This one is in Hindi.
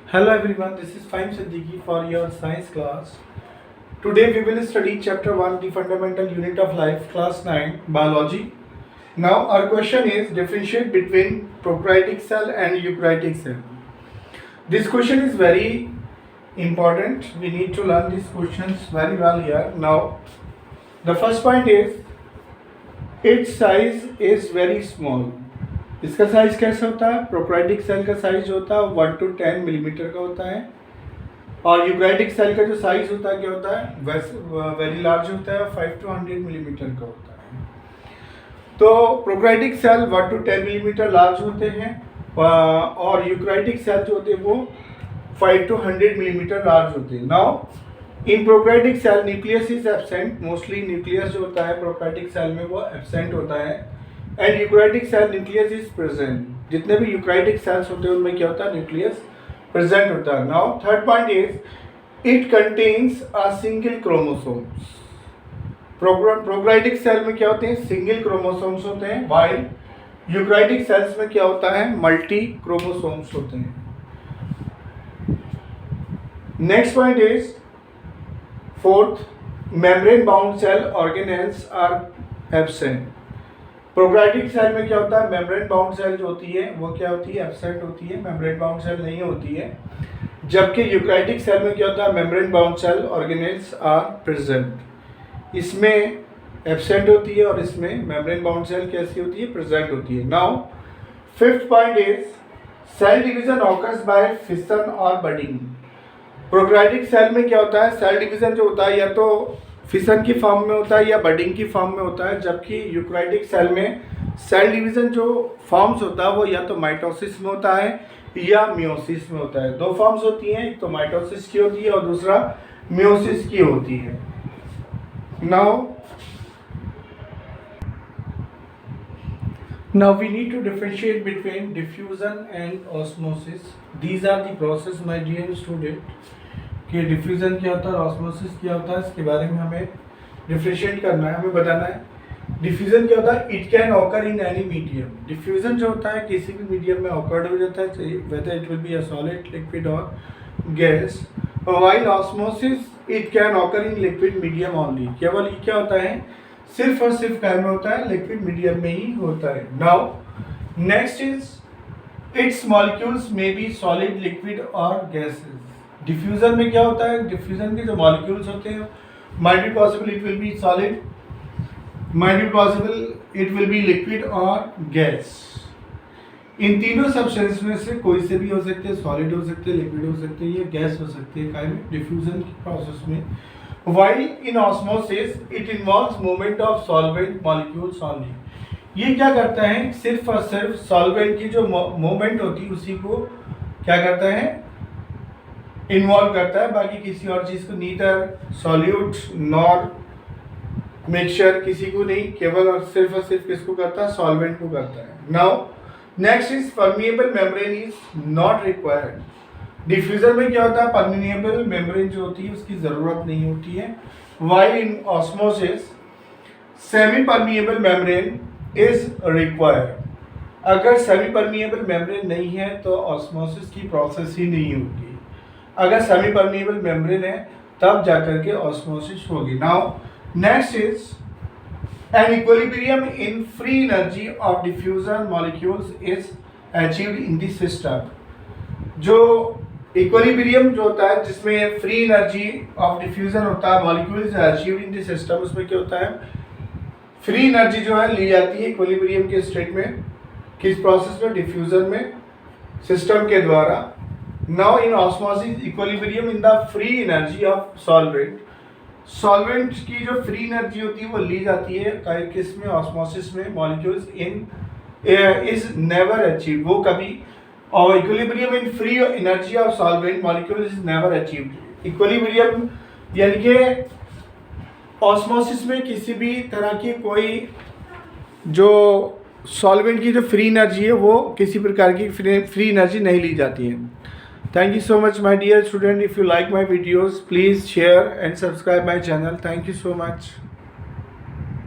Hello everyone, this is Fahim Siddiqui for your science class. Today we will study chapter 1, the fundamental unit of life, class 9, biology. Now our question is differentiate between prokaryotic cell and eukaryotic cell. This question is very important. We need to learn these questions very well here. Now the first point is its size is very small. इसका साइज कैसा होता है? प्रोकैरियोटिक सेल का साइज होता है 1 to 10 मिलीमीटर का होता है और यूकैरियोटिक सेल का जो साइज होता है क्या होता है? वेरी लार्ज होता है, 5 to 100 मिलीमीटर का होता है. तो prokaryotic cell 1 to 10 millimetre large होते हैं और यूकैरियोटिक सेल जो होते हैं वो 5 to 100 मिलीमीटर लार्ज होते हैं. Now in prokaryotic cell nucleus is absent. Mostly nucleus जो होता है प्रोकैरियोटिक सेल में वो एब्सेंट होता है and eukaryotic cell nucleus is present. जितने भी यूकैरियोटिक सेल्स होते हैं उनमें क्या होता है? न्यूक्लियस प्रेजेंट होता है. Now third point is it contains a single chromosomes. Prokaryotic cell में क्या होते हैं? सिंगल क्रोमोसोम्स होते हैं, व्हाइल यूकैरियोटिक सेल्स में क्या होता है? मल्टी क्रोमोसोम्स होते हैं. Next point is fourth, membrane bound cell organelles are absent. Prokaryotic cell में क्या होता है? मेम्ब्रेन बाउंड सेल जो होती है वो क्या होती है? एब्सेंट होती है, मेम्ब्रेन बाउंड सेल नहीं होती है. जबकि यूकैरियोटिक सेल में क्या होता है? Membrane bound cell organelles are present. इसमें एब्सेंट होती है और इसमें मेम्ब्रेन बाउंड सेल कैसी होती है? प्रेजेंट होती है. Now fifth point is cell division occurs by fission और बडिंग. प्रोकैरियोटिक सेल में क्या होता है? सेल डिवीजन जो होता है या तो फिशन की फॉर्म में होता है या बडिंग की फॉर्म में होता है. जबकि यूकैरियोटिक सेल में सेल डिवीजन जो फॉर्म्स होता है वो या तो माइटोसिस में होता है या मियोसिस में होता है. दो फॉर्म्स होती हैं, एक तो माइटोसिस की होती है और दूसरा मियोसिस की होती है. Now we need to differentiate between diffusion and osmosis. These are the process, my dear student. कि डिफ्यूज़न क्या होता है और ऑस्मोसिस क्या होता है, इसके बारे में हमें डिफ्रेंशिएट करना है, हमें बताना है. डिफ्यूज़न क्या होता है? It can occur in any medium. Diffusion जो होता है किसी भी मीडियम में ऑकर हो जाता है, whether it will be a solid, liquid और gas. While osmosis it can occur in liquid medium only. केवल ये क्या होता है? सिर्फ और सिर्फ क्या में होता है? लिक्विड मीडियम में ही होता है. Now next is it's molecules may be solid, liquid और गैसेस. डिफ्यूजन में क्या होता है? डिफ्यूजन के जो मॉलिक्यूल्स होते हैं might be possible it will B solid, might be possible it will B liquid और गैस. इन तीनों सब्सटेंस में से कोई से भी हो सकते हैं, सॉलिड हो सकते हैं, लिक्विड हो सकते हैं या गैस हो सकते हैं काइंड में डिफ्यूजन की प्रोसेस में. While in osmosis it involves movement of solvent molecules only. ये क्या करता है? सिर्फ और सिर्फ सॉल्वेंट की जो मूवमेंट होती है उसी को क्या करता है? इन्वॉल्व करता है. बाकी किसी और चीज़ को नीदर सॉल्यूट नॉर मिक्सचर किसी को नहीं, केवल और सिर्फ किसको करता है? सॉल्वेंट को करता है. Now next is permeable membrane is not required. Diffusion में क्या होता है? परमिएबल मेम्ब्रेन जो होती है उसकी ज़रूरत नहीं होती है. While in osmosis semi permeable membrane is required. अगर सेमी परमिएबल मेम्ब्रेन नहीं है तो ऑस्मोसिस की प्रोसेस ही नहीं होगी. अगर सेमी परमिएबल मेम्ब्रेन है तब जाकर के ऑस्मोसिस होगी. Now next is an equilibrium in free energy of diffusion molecules is achieved in the system. जो इक्विलिब्रियम जो होता है जिसमें फ्री एनर्जी ऑफ डिफ्यूजन होता है molecules achieved in the system, उसमें क्या होता है? फ्री एनर्जी जो है ली जाती है इक्विलिब्रियम के स्टेट में. किस प्रोसेस में? डिफ्यूजन में, सिस्टम के द्वारा. Now in osmosis equilibrium in the free energy of solvent. Solvent की जो फ्री एनर्जी होती है वो ली जाती है किस में? ऑस्मोसिस में. Molecules in is never achieve. वो कभी और equilibrium in free energy of solvent molecules is never achieved. Equilibrium यानी कि ऑस्मोसिस में किसी भी तरह की कोई जो सॉल्वेंट की जो फ्री एनर्जी है वो किसी प्रकार की फ्री एनर्जी नहीं ली जाती है. Thank you so much my dear student. If you like my videos, please share and subscribe my channel. Thank you so much.